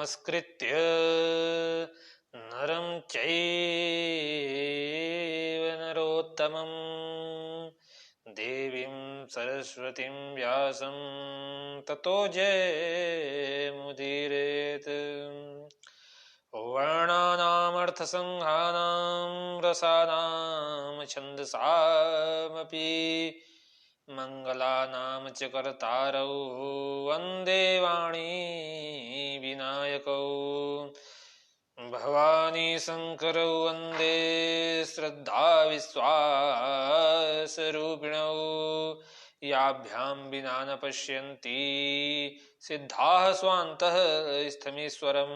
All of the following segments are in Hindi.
नमस्कृत्य नरं चैव नरोत्तमं देवीं सरस्वतीं व्यासं ततो जयमुदीरयेत्। वर्णानामर्थसंहानां रसानां छन्दसामपि मंगलानां च कर्तारौ वन्दे वाणी विनायकौ। भवानी शंकरौ वन्दे श्रद्धा विश्वासरूपिणौ। याभ्यां विना न पश्यन्ति सिद्धाः स्वान्तः स्थमीश्वरम्।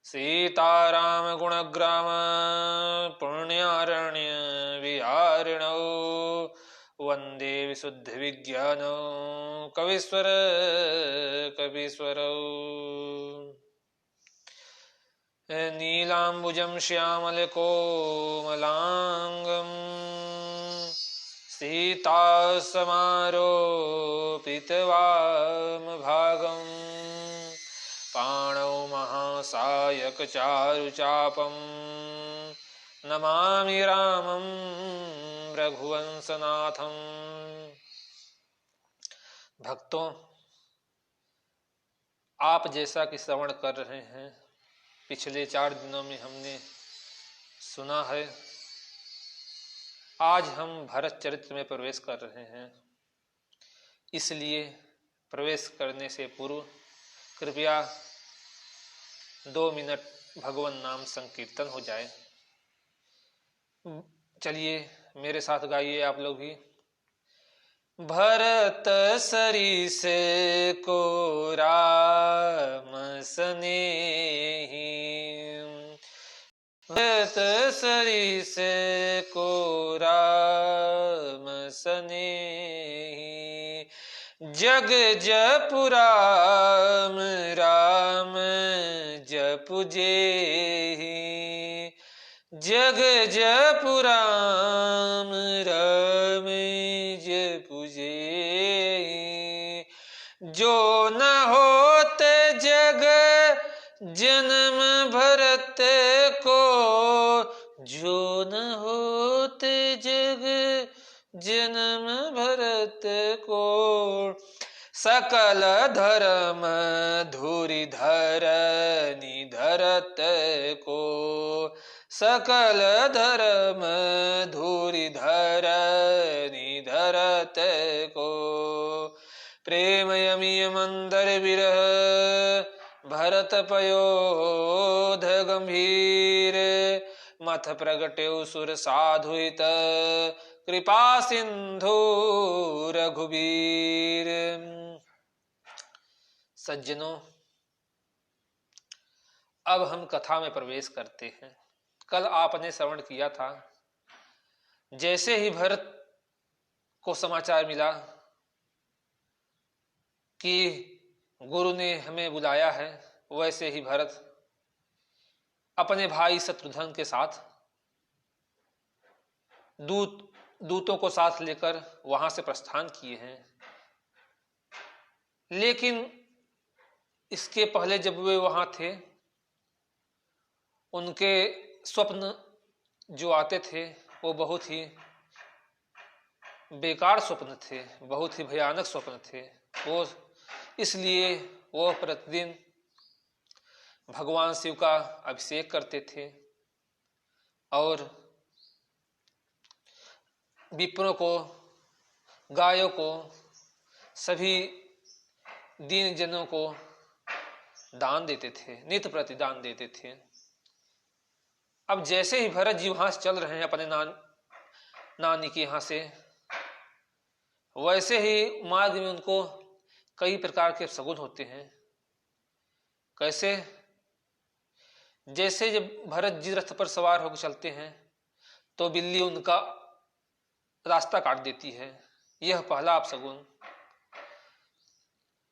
सीताराम गुणग्राम पुण्यारण्य विहारिणौ वन्दे विशुद्ध विज्ञानौ कवीश्वर कवीश्वरौ। नीलाम्बुजं श्यामलकोमलाङ्गं सीतासमारोपितवामभागं पाणौ महासायकचारुचापं नमामि रामं रघुवंशनाथं। भक्तों, आप जैसा कि श्रवण कर रहे हैं, पिछले 4 दिनों में हमने सुना है, आज हम भरत चरित्र में प्रवेश कर रहे हैं। इसलिए प्रवेश करने से पूर्व कृपया 2 मिनट भगवान नाम संकीर्तन हो जाए। चलिए मेरे साथ गाइए आप लोग भी। भरत सरिस को राम सनेही, भरत सरिस को राम सनेही। जग जपु राम राम जपु जेहि, जग जपु राम राम जपु जेहि। जो न होते जग जन्म भरत को, जो न होते जग जन्म भरत को। सकल धर्म धुरि धरनी धरत को, सकल धर्म धुरि धरनी धरत को। प्रेम यमिय मंदर विरह भरत पयोध गंभीर। मथ प्रगट्यौ सुर साधुत कृपा सिंधु रघुबीर। सज्जनों, अब हम कथा में प्रवेश करते हैं। कल आपने श्रवण किया था, जैसे ही भरत को समाचार मिला कि गुरु ने हमें बुलाया है, वैसे ही भरत अपने भाई शत्रुघ्न के साथ दूतों को साथ लेकर वहां से प्रस्थान किए हैं। लेकिन इसके पहले जब वे वहां थे, उनके स्वप्न जो आते थे वो बहुत ही बेकार स्वप्न थे, बहुत ही भयानक स्वप्न थे। वो इसलिए वो प्रतिदिन भगवान शिव का अभिषेक करते थे और विप्रों को, गायों को, सभी दीन जनों को दान देते थे, नित्य प्रतिदान देते थे। अब जैसे ही भरत जी वहां से चल रहे हैं अपने नानी के यहां से, वैसे ही मार्ग में उनको कई प्रकार के शगुन होते हैं। कैसे? जैसे जब भरत जी रथ पर सवार होकर चलते हैं तो बिल्ली उनका रास्ता काट देती है। यह पहला अपशगुन।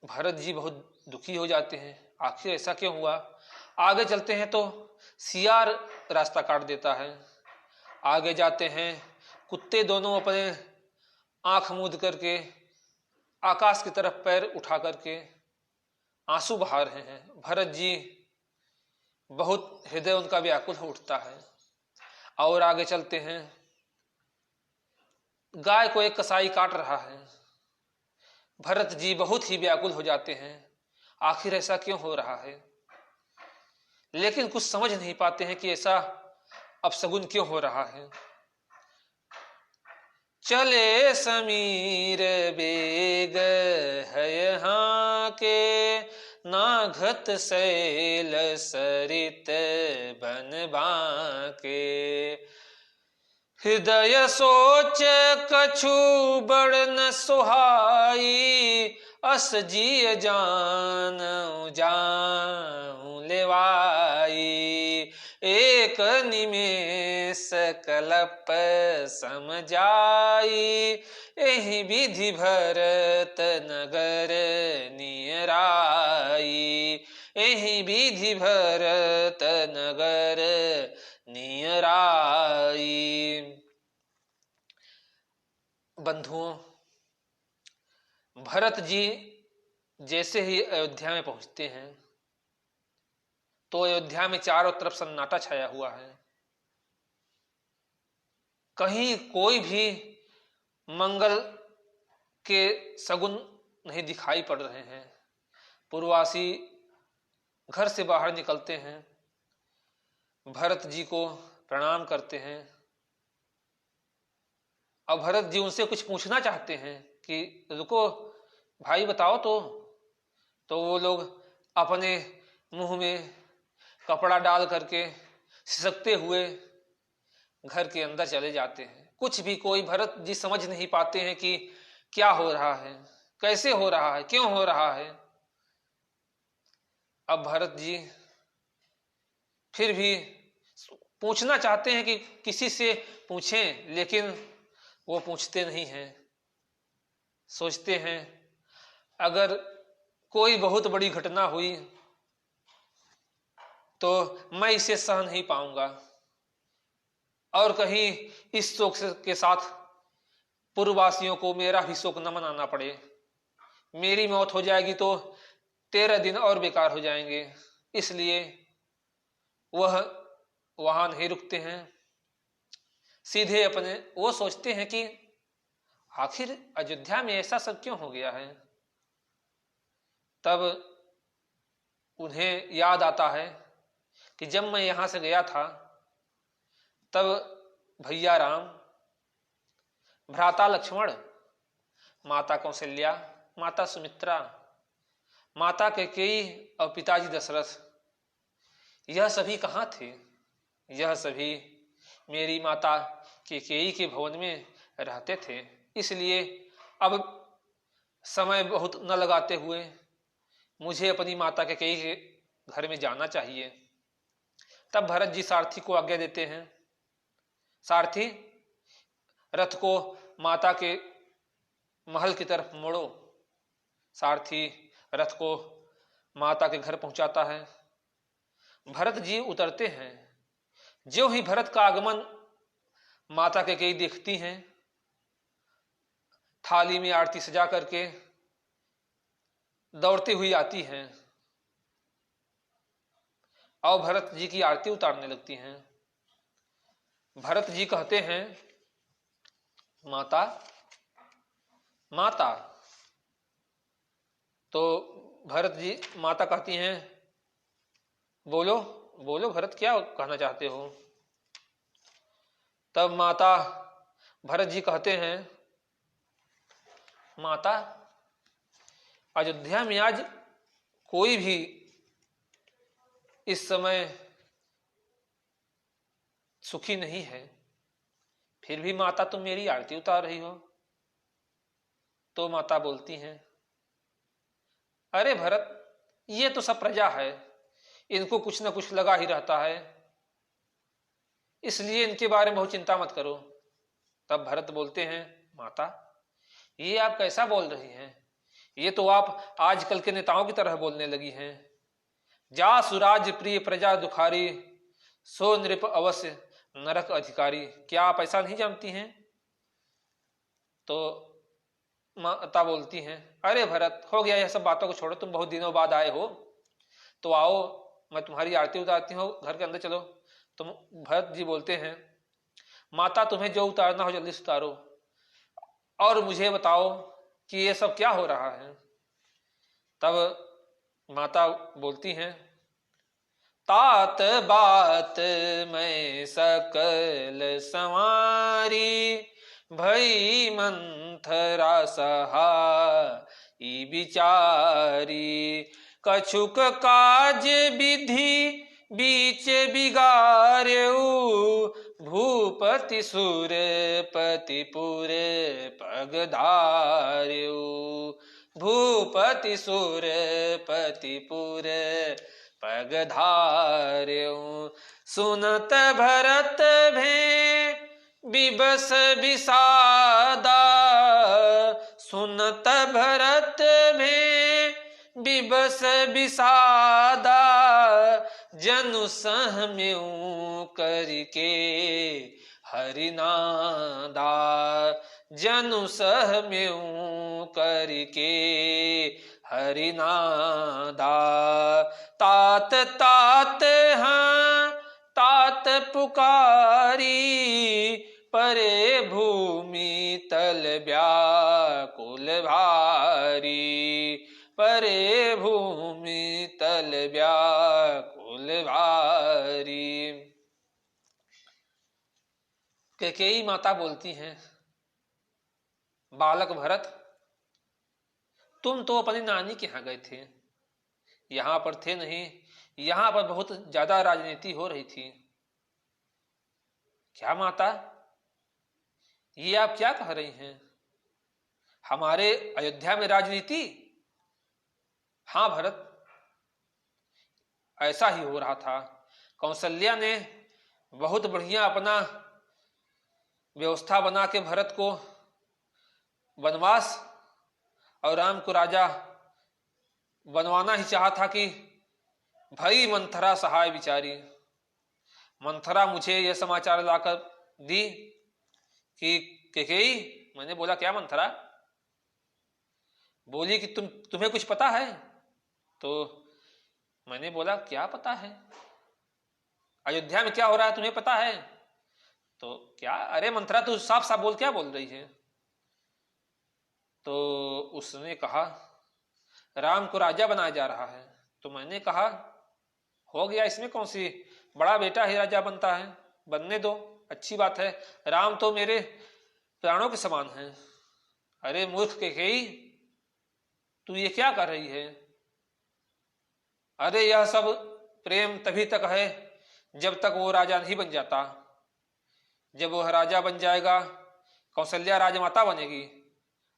भरत जी बहुत दुखी हो जाते हैं, आखिर ऐसा क्यों हुआ। आगे चलते हैं तो सियार रास्ता काट देता है। आगे जाते हैं, कुत्ते दोनों अपने आंख मूंद करके आकाश की तरफ पैर उठा करके आंसू बहा रहे हैं। भरत जी बहुत हृदय उनका व्याकुल हो उठता है। और आगे चलते हैं। गाय को एक कसाई काट रहा है। भरत जी बहुत ही व्याकुल हो जाते हैं, आखिर ऐसा क्यों हो रहा है। लेकिन कुछ समझ नहीं पाते हैं कि ऐसा अपशगुन क्यों हो रहा है। चले समीर बेग है यहाँ के, नाघत शैल सरित बन बाके। हृदय सोच कछु बड़ न सुहाई, अस जिय जान जाऊं लेवाई। एक निमेष कलप समझाई, एहि विधि भरत नगर नियराई। एहि विधि भरत नगर नियराई। बंधुओं, भरत जी जैसे ही अयोध्या में पहुंचते हैं तो अयोध्या में चारों तरफ सन्नाटा छाया हुआ है। कहीं कोई भी मंगल के सगुन नहीं दिखाई पड़ रहे हैं। पुरवासी घर से बाहर निकलते हैं, भरत जी को प्रणाम करते हैं। अब भरत जी उनसे कुछ पूछना चाहते हैं कि रुको भाई बताओ तो वो लोग अपने मुंह में कपड़ा डाल करके सिसकते हुए घर के अंदर चले जाते हैं। कुछ भी कोई भरत जी समझ नहीं पाते हैं कि क्या हो रहा है, कैसे हो रहा है, क्यों हो रहा है। अब भरत जी फिर भी पूछना चाहते हैं कि किसी से पूछें, लेकिन वो पूछते नहीं हैं। सोचते हैं अगर कोई बहुत बड़ी घटना हुई तो मैं इसे सह नहीं पाऊंगा, और कहीं इस शोक के साथ पूर्ववासियों को मेरा भी शोक न मनाना पड़े। मेरी मौत हो जाएगी तो 13 दिन और बेकार हो जाएंगे। इसलिए वह वहां नहीं रुकते हैं, सीधे अपने वो सोचते हैं कि आखिर अयोध्या में ऐसा सब क्यों हो गया है। तब उन्हें याद आता है कि जब मैं यहां से गया था तब भैया राम, भ्राता लक्ष्मण, माता कौशल्या, माता सुमित्रा, माता कैकेयी और पिताजी दशरथ, यह सभी कहाँ थे। यह सभी मेरी माता कैकेयी के भवन में रहते थे। इसलिए अब समय बहुत न लगाते हुए मुझे अपनी माता कैकेयी के घर में जाना चाहिए। तब भरत जी सारथी को आज्ञा देते हैं, सारथी रथ को माता के महल की तरफ मोड़ो। सारथी रथ को माता के घर पहुंचाता है। भरत जी उतरते हैं। ज्यों ही भरत का आगमन माता कैकेयी देखती हैं, थाली में आरती सजा करके दौड़ती हुई आती हैं और भरत जी की आरती उतारने लगती हैं। भरत जी कहते हैं, माता माता। तो भरत जी, माता कहती हैं, बोलो बोलो भरत, क्या कहना चाहते हो। तब माता भरत जी कहते हैं, माता अयोध्या में आज कोई भी इस समय सुखी नहीं है, फिर भी माता तुम मेरी आरती उतार रही हो। तो माता बोलती हैं, अरे भरत, ये तो सब प्रजा है, इनको कुछ ना कुछ लगा ही रहता है, इसलिए इनके बारे में बहुत चिंता मत करो। तब भरत बोलते हैं, माता ये आप कैसा बोल रही हैं, ये तो आप आजकल के नेताओं की तरह बोलने लगी हैं। जा सुराज प्रिय प्रजा दुखारी, सो नृप अवश्य नरक अधिकारी। क्या आप ऐसा नहीं जानती हैं। तो माता बोलती हैं, अरे भरत, हो गया यह सब बातों को छोड़ो, तुम बहुत दिनों बाद आए हो, तो आओ मैं तुम्हारी आरती उतारती हूँ, घर के अंदर चलो। तुम भरत जी बोलते हैं, माता तुम्हें जो उतारना हो जल्दी से उतारो, और मुझे बताओ कि ये सब क्या हो रहा है। तब माता बोलती हैं, तात बात मैं सकल संवारी, भई मंथरा सहाई बिचारी, कछुक काज विधि बीच बिगार्यऊ, भूपति सुरपति पुर पगधार्यऊ, भूपति सुरपति पुर पगधार्यऊ। सुनत भरत भे बिबस बिसादा, सुनत भरत भे बिबस बिसादा, जनु सहम्यऊ करके हरिनादा, जनु सहम्यऊ करके हरिनादा। तात तात हाँ तात पुकारी, परे भूमि तल व्याकुल भारी, परे भूमि तल व्याकुल भारी। कैकेयी माता बोलती हैं, बालक भरत, तुम तो अपनी नानी के यहाँ गए थे, यहां पर थे नहीं। यहां पर बहुत ज्यादा राजनीति हो रही थी। क्या माता, ये आप क्या कह रही हैं? हमारे अयोध्या में राजनीति? हाँ भरत, ऐसा ही हो रहा था। कौशल्या ने बहुत बढ़िया अपना व्यवस्था बना के भरत को वनवास और राम को राजा बनवाना ही चाहा था कि भई मंथरा सहाय बिचारी। मंथरा मुझे यह समाचार लाकर दी कि कैकेयी, मैंने बोला क्या मंथरा? बोली कि तुम्हें कुछ पता है? तो मैंने बोला क्या पता है, अयोध्या में क्या हो रहा है तुम्हें पता है? तो क्या, अरे मंथरा तू साफ साफ बोल, क्या बोल रही है? तो उसने कहा राम को राजा बनाया जा रहा है। तो मैंने कहा हो गया, इसमें कौन सी, बड़ा बेटा ही राजा बनता है, बनने दो, अच्छी बात है, राम तो मेरे प्राणों के समान हैं। अरे मूर्ख कैकेयी, तू ये क्या कर रही है? अरे यह सब प्रेम तभी तक है जब तक वो राजा नहीं बन जाता। जब वह राजा बन जाएगा, कौशल्या राजमाता बनेगी,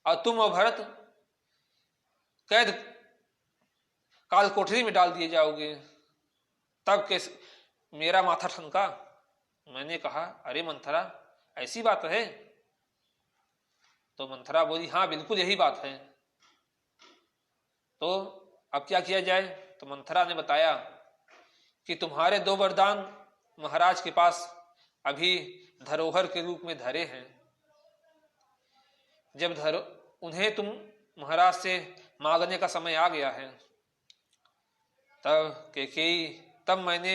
और तुम और भरत कैद काल कोठरी में डाल दिए जाओगे, तब कैसे मेरा माथा ठनका। मैंने कहा अरे मंथरा, ऐसी बात है? तो मंथरा बोली हाँ बिल्कुल यही बात है। तो अब क्या किया जाए? तो मंथरा ने बताया कि तुम्हारे 2 वरदान महाराज के पास अभी धरोहर के रूप में धरे हैं। जब उन्हें तुम महाराज से मांगने का समय आ गया है, तब मैंने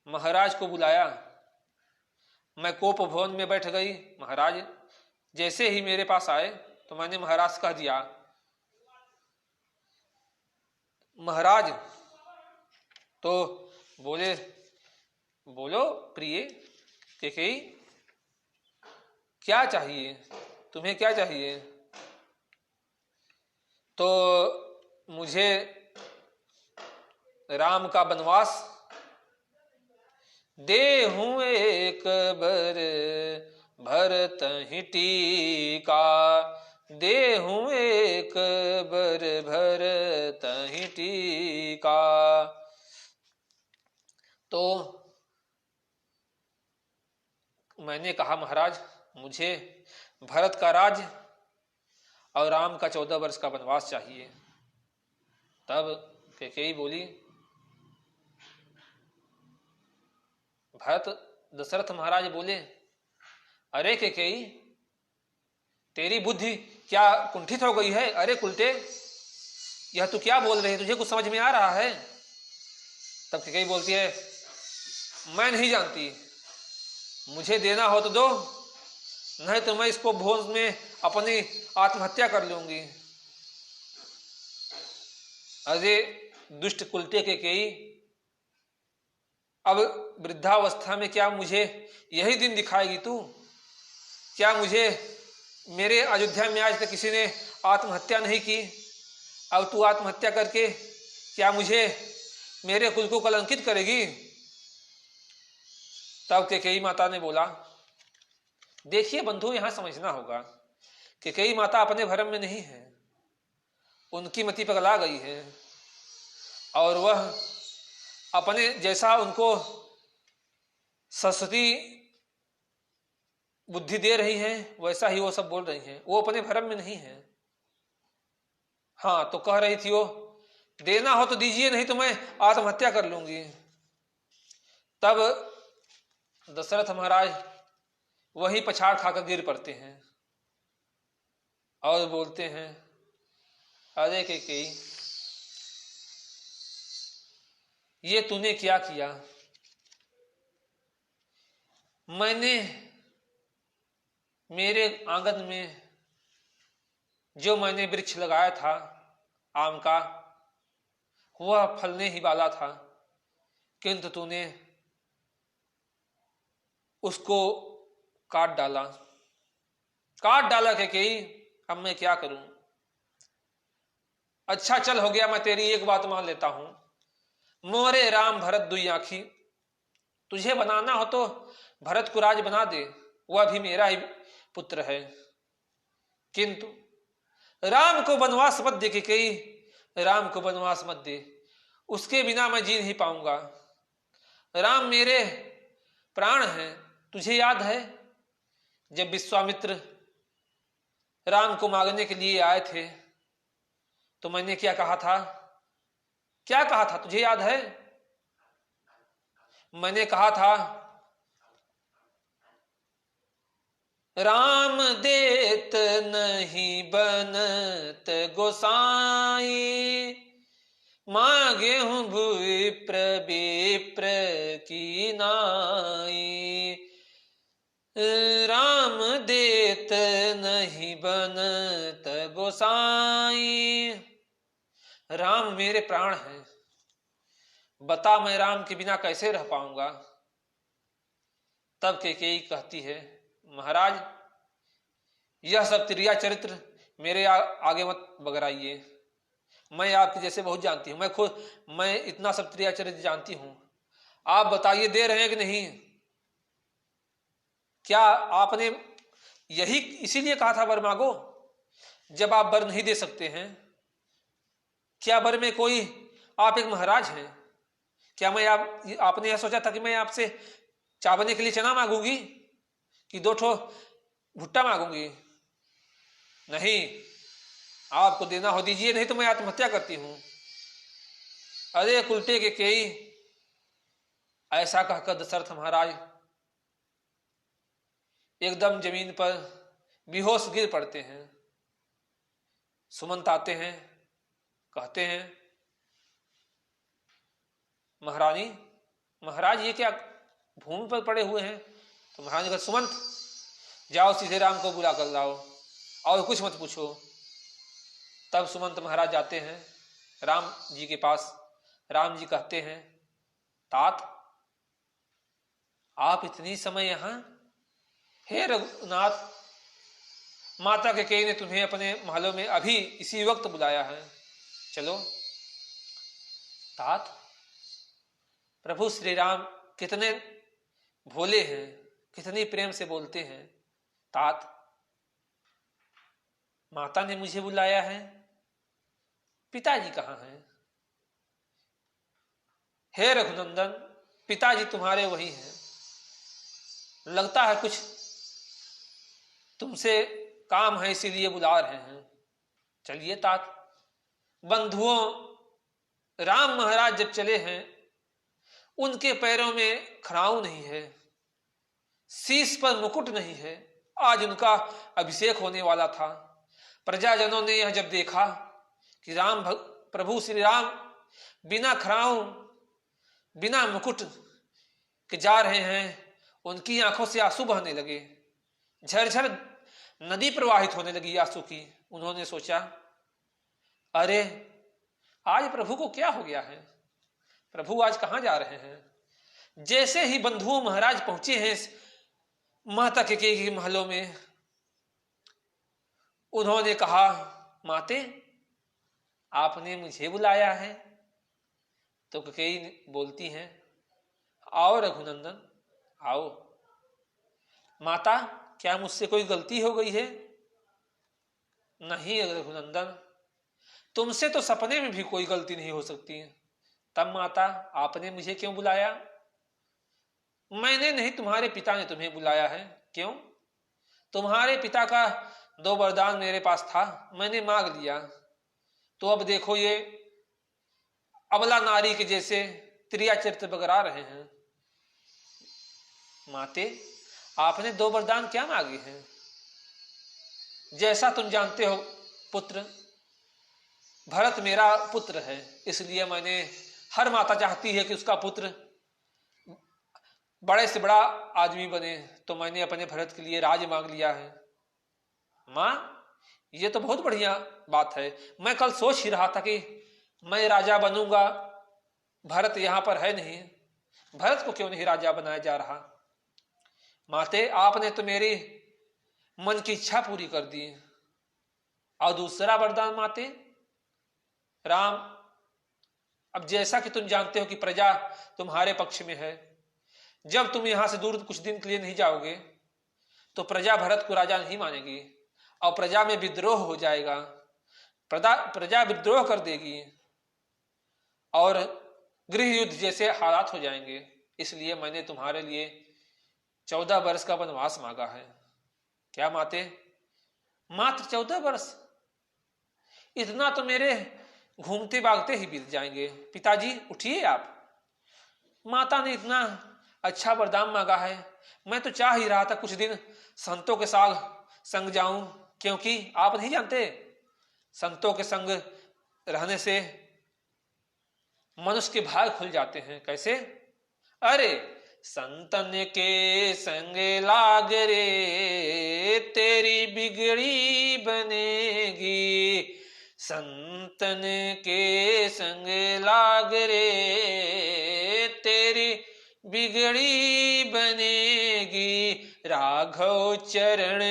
महाराज को बुलाया। मैं कोप भवन में बैठ गई। महाराज जैसे ही मेरे पास आए तो मैंने महाराज कह दिया, महाराज, तो बोले बोलो प्रिय कैकेयी, क्या चाहिए तुम्हें, क्या चाहिए? तो मुझे राम का वनवास देहूं एक बर भरत ही टीका, देहूं एक बर भरत ही टीका। तो मैंने कहा महाराज मुझे भरत का राज और राम का 14 वर्ष का वनवास चाहिए। तब कैकेयी बोली, भरत दशरथ महाराज बोले, अरे कैकेयी, तेरी बुद्धि क्या कुंठित हो गई है? अरे कुलटे, यह तू क्या बोल रही है? तुझे कुछ समझ में आ रहा है? तब कैकेयी बोलती है, मैं नहीं जानती, मुझे देना हो तो दो, नहीं तो मैं इसको भोज में अपनी आत्महत्या कर लूंगी। अरे दुष्ट कुलटे कैकेयी, अब वृद्धावस्था में क्या मुझे यही दिन दिखाएगी तू? क्या मुझे, मेरे अयोध्या में आज तक किसी ने आत्महत्या नहीं की, अब तू आत्महत्या करके क्या मुझे, मेरे कुल को कलंकित करेगी? तब कैकेयी माता ने बोला, देखिए बंधु, यहां समझना होगा, कैकेयी माता अपने भरम में नहीं है, उनकी मति पगला गई है और वह अपने जैसा उनको सरस्वती बुद्धि दे रही है वैसा ही वो सब बोल रही हैं, वो अपने भरम में नहीं है। हाँ, तो कह रही थी वो, देना हो तो दीजिए, नहीं तो मैं आत्महत्या कर लूंगी। तब दशरथ महाराज वही पछाड़ खाकर गिर पड़ते हैं और बोलते हैं, अरे कैकेयी, ये तूने क्या किया? मैंने मेरे आंगन में जो मैंने वृक्ष लगाया था आम का, वह फलने ही वाला था, किंतु तूने उसको काट डाला। कैकेयी, अब मैं क्या करूं? अच्छा चल, हो गया, मैं तेरी एक बात मान लेता हूं, मोरे राम भरत दुई आंखी, तुझे बनाना हो तो भरत को राज बना दे, वह भी मेरा ही पुत्र है, किंतु राम को वनवास मत दे कैकेयी, राम को वनवास मत दे, उसके बिना मैं जी नहीं पाऊंगा। राम मेरे प्राण हैं। तुझे याद है जब विश्वामित्र राम को मांगने के लिए आए थे तो मैंने क्या कहा था? क्या कहा था तुझे याद है? मैंने कहा था, राम देत नहीं बनत गोसाई, मांगे हूं भूई विप्र की नाई, राम देत नहीं बनत गोसाई। राम मेरे प्राण हैं, बता मैं राम के बिना कैसे रह पाऊंगा? तब कैकेयी कहती है, महाराज यह सब त्रिया चरित्र मेरे आगे मत बगराइए, मैं आपके जैसे बहुत जानती हूं, मैं इतना सब त्रिया चरित्र जानती हूं, आप बताइए दे रहे हैं कि नहीं? क्या आपने यही इसीलिए कहा था वर मांगो? जब आप वर नहीं दे सकते हैं, क्या वर में कोई, आप एक महाराज हैं, क्या मैं आपने यह सोचा था कि मैं आपसे चावने के लिए चना मांगूंगी कि 2 ठो भुट्टा मांगूंगी? नहीं, आपको देना हो दीजिए, नहीं तो मैं आत्महत्या करती हूं। अरे कुलटे कैकेयी, ऐसा कहकर दशरथ महाराज एकदम जमीन पर बेहोश गिर पड़ते हैं। सुमंत आते हैं, कहते हैं, महारानी, महाराज ये क्या भूमि पर पड़े हुए हैं? तो महारानी कहते, सुमंत जाओ सीधे राम को बुला कर लाओ और कुछ मत पूछो। तब सुमंत महाराज जाते हैं राम जी के पास। राम जी कहते हैं, तात आप इतनी समय यहां? हे रघुनाथ, माता कैकेयी ने तुम्हें अपने महलों में अभी इसी वक्त बुलाया है, चलो। तात, प्रभु श्री राम कितने भोले हैं, कितनी प्रेम से बोलते हैं। तात, माता ने मुझे बुलाया है, पिताजी कहाँ हैं? हे रघुनंदन, पिताजी तुम्हारे वही हैं, लगता है कुछ तुमसे काम है इसीलिए बुला रहे हैं। चलिए तात। बंधुओं, राम महाराज जब चले हैं, उनके पैरों में खड़ाऊ नहीं है, शीश पर मुकुट नहीं है आज उनका अभिषेक होने वाला था। प्रजाजनों ने यह जब देखा कि प्रभु श्री राम बिना खड़ाऊं बिना मुकुट के जा रहे हैं, उनकी आंखों से आंसू बहने लगे, झरझर नदी प्रवाहित होने लगी आंसू की। उन्होंने सोचा, अरे आज प्रभु को क्या हो गया है, प्रभु आज कहां जा रहे हैं। जैसे ही बंधुओं महाराज पहुंचे हैं माता के महलों में, उन्होंने कहा, माते आपने मुझे बुलाया है। तो कैकेयी बोलती हैं, आओ रघुनंदन आओ। माता, क्या मुझसे कोई गलती हो गई है? नहीं रघुनंदन, तुमसे तो सपने में भी कोई गलती नहीं हो सकती। तब माता आपने मुझे क्यों बुलाया? मैंने नहीं, तुम्हारे पिता ने तुम्हें बुलाया है। क्यों? तुम्हारे पिता का 2 वरदान मेरे पास था, मैंने मांग लिया, तो अब देखो ये अबला नारी के जैसे त्रिया चरित्र बगरा रहे हैं। माते, आपने 2 वरदान क्या मांगे हैं? जैसा तुम जानते हो पुत्र, भरत मेरा पुत्र है, इसलिए मैंने, हर माता चाहती है कि उसका पुत्र बड़े से बड़ा आदमी बने, तो मैंने अपने भरत के लिए राज मांग लिया है। मां, ये तो बहुत बढ़िया बात है। मैं कल सोच ही रहा था कि मैं राजा बनूंगा, भरत यहां पर है नहीं, भरत को क्यों नहीं राजा बनाया जा रहा। माते, आपने तो मेरी मन की इच्छा पूरी कर दी। और दूसरा वरदान माते, राम, अब जैसा कि तुम जानते हो कि प्रजा तुम्हारे पक्ष में है, जब तुम यहां से दूर कुछ दिन के लिए नहीं जाओगे तो प्रजा भरत को राजा नहीं मानेगी और प्रजा में विद्रोह हो जाएगा, प्रजा विद्रोह कर देगी और गृह युद्ध जैसे हालात हो जाएंगे। इसलिए मैंने तुम्हारे लिए 14 वर्ष का वनवास मांगा है। क्या माते? मात्र 14 वर्ष? इतना तो मेरे घूमते भागते ही बीत जाएंगे। पिताजी उठिए आप, माता ने इतना अच्छा वरदान मांगा है, मैं तो चाह ही रहा था कुछ दिन संतों के साथ संग जाऊं, क्योंकि आप नहीं जानते संतों के संग रहने से मनुष्य के भाग खुल जाते हैं। कैसे? अरे संतन के संग लाग रे तेरी बिगड़ी बनेगी, संतन के संग लाग रे तेरी बिगड़ी बनेगी, राघव चरण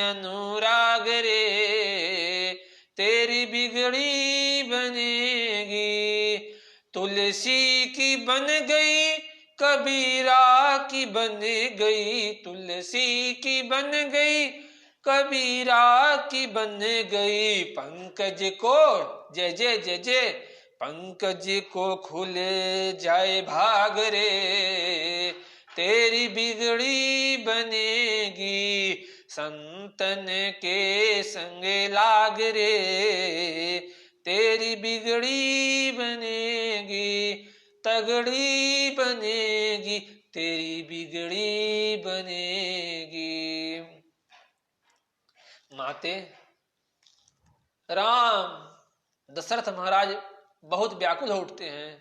अनुराग रे तेरी बिगड़ी बनेगी, तुलसी की बन गई कबीरा की बन गई, तुलसी की बन गई कबीरा की बन गई, पंकज को जय जय जय जय, पंकज को खुल जाए भाग रे तेरी बिगड़ी बनेगी, संतन के संग लाग रे तेरी बिगड़ी बनेगी, तगड़ी बनेगी तेरी बिगड़ी बनेगी। माते, राम दशरथ महाराज बहुत व्याकुल हो उठते हैं।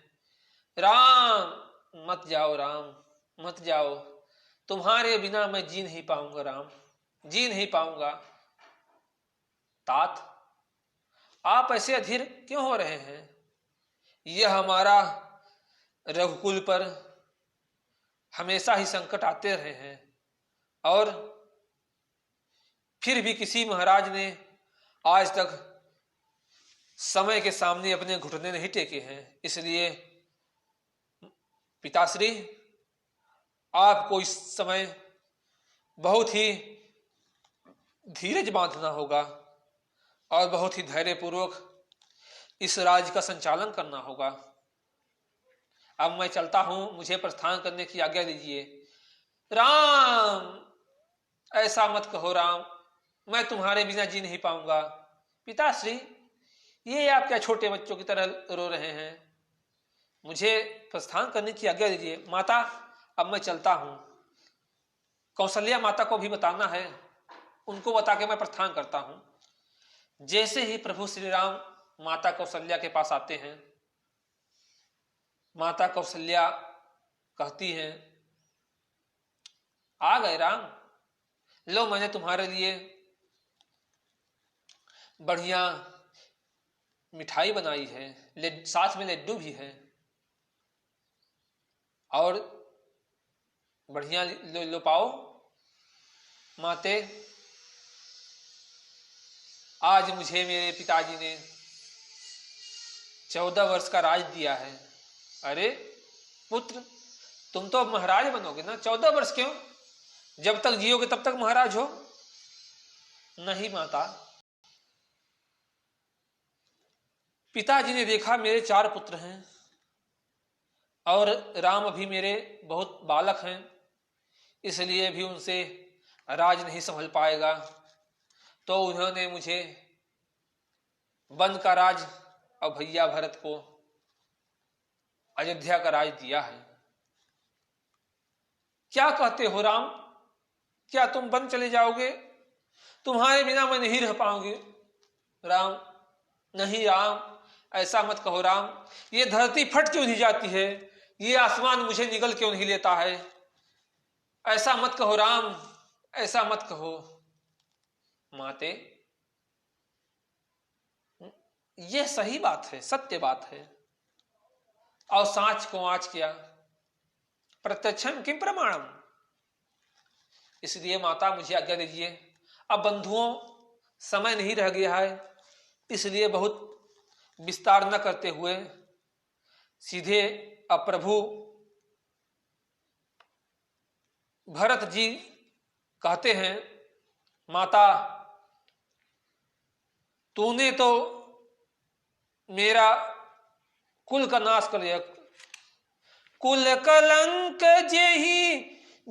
राम मत जाओ, राम मत जाओ, तुम्हारे बिना मैं जी नहीं पाऊंगा, राम जी नहीं पाऊंगा। तात, आप ऐसे अधीर क्यों हो रहे हैं? यह हमारा रघुकुल पर हमेशा ही संकट आते रहे हैं और फिर भी किसी महाराज ने आज तक समय के सामने अपने घुटने नहीं टेके हैं। इसलिए पिताश्री, आपको इस समय बहुत ही धीरज बांधना होगा और बहुत ही धैर्यपूर्वक इस राज्य का संचालन करना होगा। अब मैं चलता हूं, मुझे प्रस्थान करने की आज्ञा दीजिए। राम, ऐसा मत कहो राम, मैं तुम्हारे बिना जी नहीं पाऊंगा। पिताश्री, ये आप क्या छोटे बच्चों की तरह रो रहे हैं? मुझे प्रस्थान करने की आज्ञा दीजिए। माता, अब मैं चलता हूं। कौशल्या माता को भी बताना है उनको बता के मैं प्रस्थान करता हूं। जैसे ही प्रभु श्री राम माता कौशल्या के पास आते हैं, माता कौशल्या कहती हैं, आ गए राम, लो मैंने तुम्हारे लिए बढ़िया मिठाई बनाई है, साथ में लड्डू भी है, और बढ़िया लो पाओ माते। आज मुझे मेरे पिताजी ने 14 वर्ष का राज दिया है। अरे पुत्र, तुम तो अब महाराज बनोगे ना? 14 वर्ष क्यों? जब तक जियोगे तब तक महाराज हो। नहीं माता, पिताजी ने देखा मेरे 4 पुत्र हैं और राम अभी मेरे बहुत बालक हैं, इसलिए भी उनसे राज नहीं संभल पाएगा, तो उन्होंने मुझे वन का राज और भैया भरत को अयोध्या का राज दिया है। क्या कहते हो राम? क्या तुम वन चले जाओगे? तुम्हारे बिना मैं नहीं रह पाऊंगी। राम, नहीं राम, ऐसा मत कहो राम। ये धरती फट क्यों नहीं जाती है? ये आसमान मुझे निगल क्यों नहीं लेता है? ऐसा मत कहो राम, ऐसा मत कहो। माते, यह सही बात है, सत्य बात है, और सांच को आँच किया, प्रत्यक्षम किम प्रमाणम। इसलिए माता मुझे आज्ञा दीजिए। अब बंधुओं, समय नहीं रह गया है, इसलिए बहुत विस्तार न करते हुए सीधे अब प्रभु भरत जी कहते हैं, माता तूने तो मेरा कुल का नाश कर दिया। कुल कलंक जेहि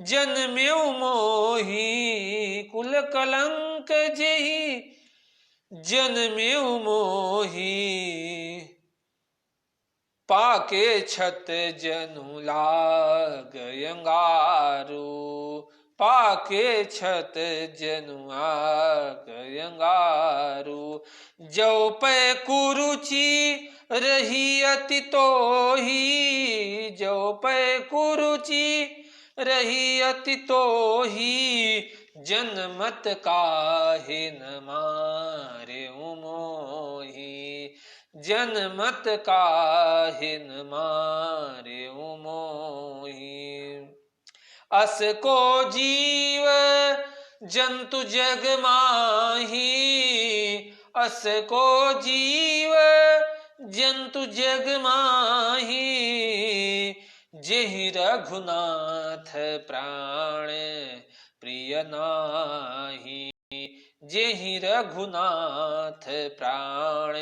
जन्म्यो मोहि, कुल कलंक जेहि जन्म्यो मोहि, पाके छत जनु लाग अंगारू, पाके छत जनु आग अंगारू। जो पै कुरुचि रही अति तोही, जो पै कुरुचि रही अति तोही, जनमत काहे न मारे मोही, जनमत काहे न मारे मोही। अस को जीव जंतु जग माही, अस को जीव जंतु जग माही, जेहि रघुनाथ प्राण प्रिय नाही, जेहि रघुनाथ प्राण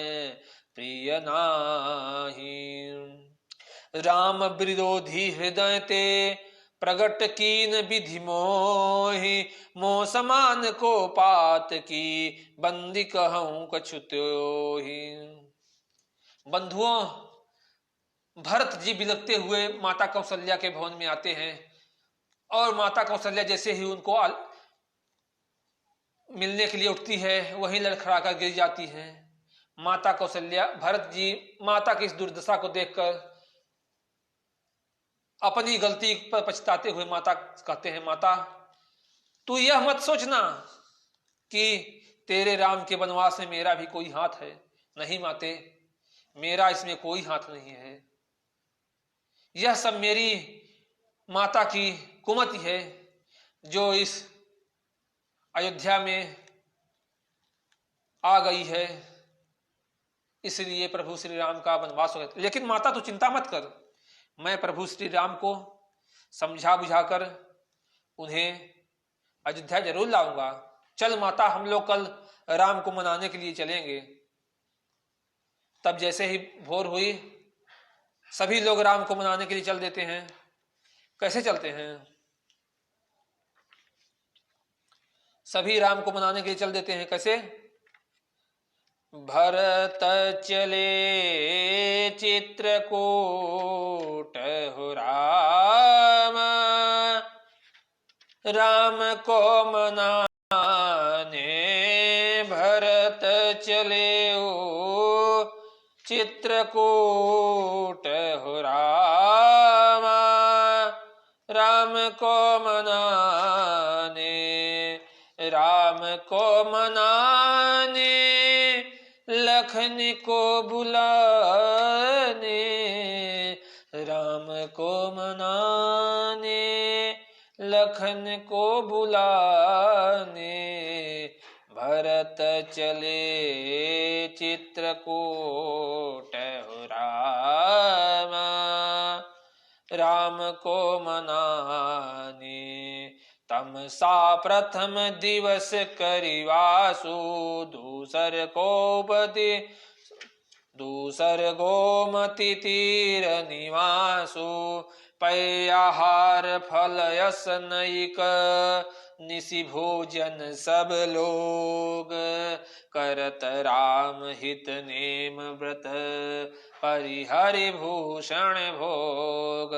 प्रिय नाही। राम विरोधी हृदय ते प्रगट कीन विधि मोहि, मोह समान को पात की, बंदी कहूं कछु त्योहि। बंधुओं, भरत जी बिलखते हुए माता कौशल्या के भवन में आते हैं, और माता कौशल्या जैसे ही उनको मिलने के लिए उठती है, वहीं लड़खड़ा कर गिर जाती है। माता कौशल्या, भरत जी माता की इस दुर्दशा को देखकर अपनी गलती पर पछताते हुए माता कहते हैं, माता तू यह मत सोचना कि तेरे राम के वनवास में मेरा भी कोई हाथ है। नहीं माते, मेरा इसमें कोई हाथ नहीं है। यह सब मेरी माता की कुमति है, जो इस अयोध्या में आ गई है, इसलिए प्रभु श्री राम का वनवास हो गया। लेकिन माता तू चिंता मत कर, मैं प्रभु श्री राम को समझा बुझाकर उन्हें अयोध्या जरूर लाऊंगा। चल माता, हम लोग कल राम को मनाने के लिए चलेंगे। तब जैसे ही भोर हुई, सभी लोग राम को मनाने के लिए चल देते हैं। कैसे चलते हैं? सभी राम को मनाने के लिए चल देते हैं। कैसे? भरत चले चित्रकूट हो राम, राम को मनाने चित्रकूट हो रामा, राम को मनाने, राम को मनाने, लखन को बुलाने, राम को मनाने, लखन को बुलाने, भरत चले चित्रकूट हो रामा, राम को मनाने। तमसा प्रथम दिवस करिवासु, दूसर गोमति तीर निवासु, पै आहार फल यस नैक, निशि भोजन सब लोग, करत राम हित नेम व्रत, परिहरि भूषण भोग।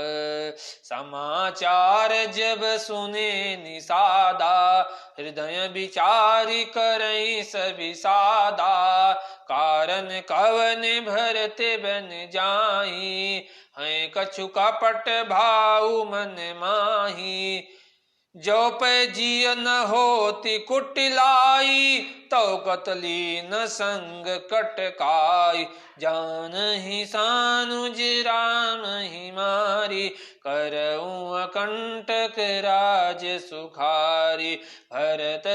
समाचार जब सुने निषादा, हृदय विचारि करई सभी सादा, कारण कवन भरते बन जाई, हैं कछु कपट भाऊ मन माही। जो पे जिय न होती कुटिलाई, तो कतली न संग कटकाई, जान ही सानुज राम ही मारी, करऊं अकंटक राज सुखारी। भरत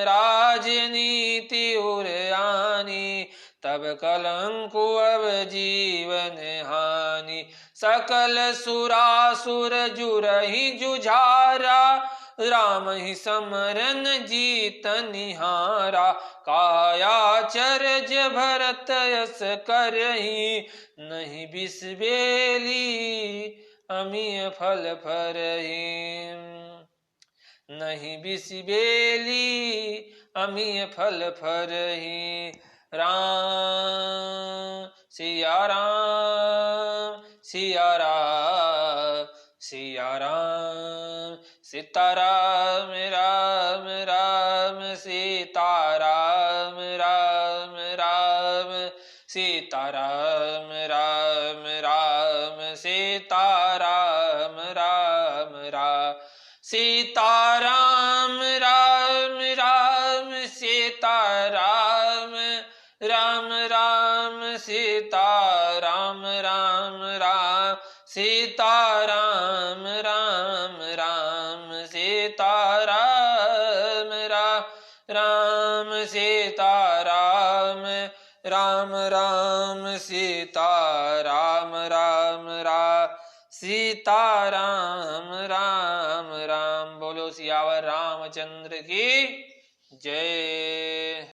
राजनीति उर आनी, तब कलंकु अब जीवन हानि। सकल सुरासुर जुरहि जुझारा, राम ही समरन जीत निहारा। काया चरज भरत यस करही, नहीं बिसबेली अमिय फल फरही, नहीं बिसबेली अमिय फल फरही। राम सिया राम, सिया राम, सिया राम, सीताराम राम राम, सीताराम राम राम, सीताराम राम राम, सीताराम राम राम, सीताराम राम राम, सीताराम राम राम, सीताराम राम राम, सीताराम राम राम, सीताराम राम, सीताराम राम राम, सीताराम राम राम, सीताराम राम राम। बोलो सियावर रामचंद्र की जय।